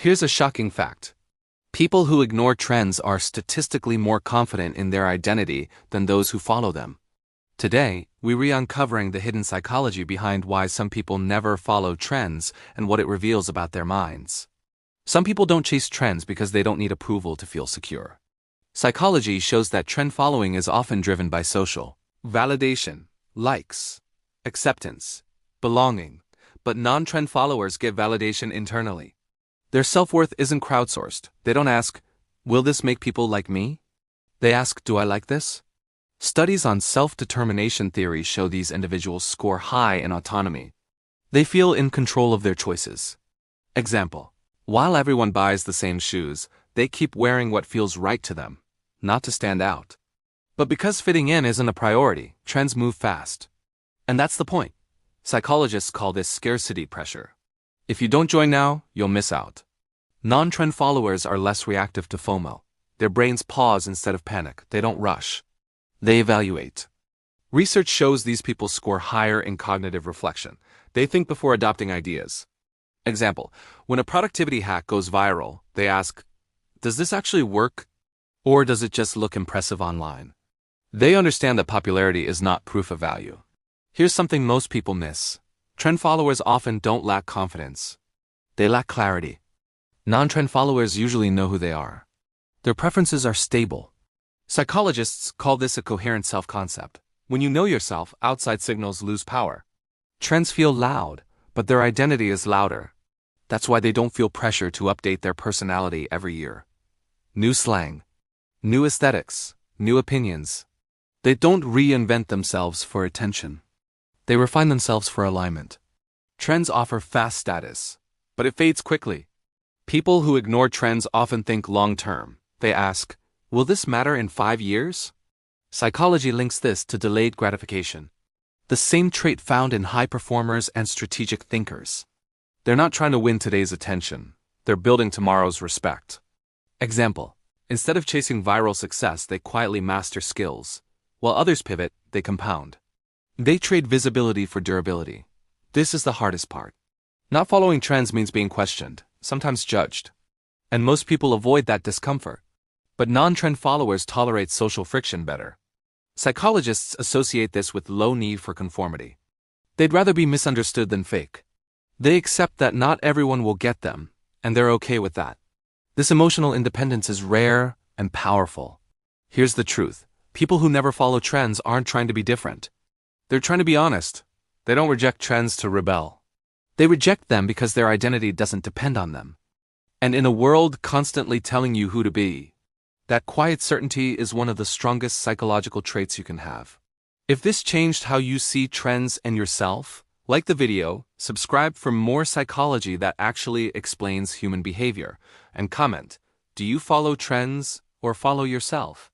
Here's a shocking fact. People who ignore trends are statistically more confident in their identity than those who follow them. Today, we're uncovering the hidden psychology behind why some people never follow trends and what it reveals about their minds. Some people don't chase trends because they don't need approval to feel secure. Psychology shows that trend following is often driven by social validation, likes, acceptance, belonging, but non-trend followers get validation internally. Their self-worth isn't crowdsourced. They don't ask, will this make people like me? They ask, do I like this? Studies on self-determination theory show these individuals score high in autonomy. They feel in control of their choices. Example: while everyone buys the same shoes, they keep wearing what feels right to them, not to stand out. But because fitting in isn't a priority, trends move fast. And that's the point. Psychologists call this scarcity pressure. If you don't join now, you'll miss out. Non-trend followers are less reactive to FOMO. Their brains pause instead of panic. They don't rush. They evaluate. Research shows these people score higher in cognitive reflection. They think before adopting ideas. Example: when a productivity hack goes viral, they ask, does this actually work? Or does it just look impressive online? They understand that popularity is not proof of value. Here's something most people miss. Trend followers often don't lack confidence. They lack clarity. Non-trend followers usually know who they are. Their preferences are stable. Psychologists call this a coherent self-concept. When you know yourself, outside signals lose power. Trends feel loud, but their identity is louder. That's why they don't feel pressure to update their personality every year. New slang, new aesthetics, new opinions. They don't reinvent themselves for attention. They refine themselves for alignment. Trends offer fast status, but it fades quickly. People who ignore trends often think long-term. They ask, will this matter in 5 years? Psychology links this to delayed gratification, the same trait found in high performers and strategic thinkers. They're not trying to win today's attention. They're building tomorrow's respect. Example: instead of chasing viral success, they quietly master skills. While others pivot, they compound. They trade visibility for durability. This is the hardest part. Not following trends means being questioned, sometimes judged. And most people avoid that discomfort. But non-trend followers tolerate social friction better. Psychologists associate this with low need for conformity. They'd rather be misunderstood than fake. They accept that not everyone will get them, and they're okay with that. This emotional independence is rare and powerful. Here's the truth. People who never follow trends aren't trying to be different. They're trying to be honest. They don't reject trends to rebel. They reject them because their identity doesn't depend on them. And in a world constantly telling you who to be, that quiet certainty is one of the strongest psychological traits you can have. If this changed how you see trends and yourself, like the video, subscribe for more psychology that actually explains human behavior, and comment, do you follow trends or follow yourself?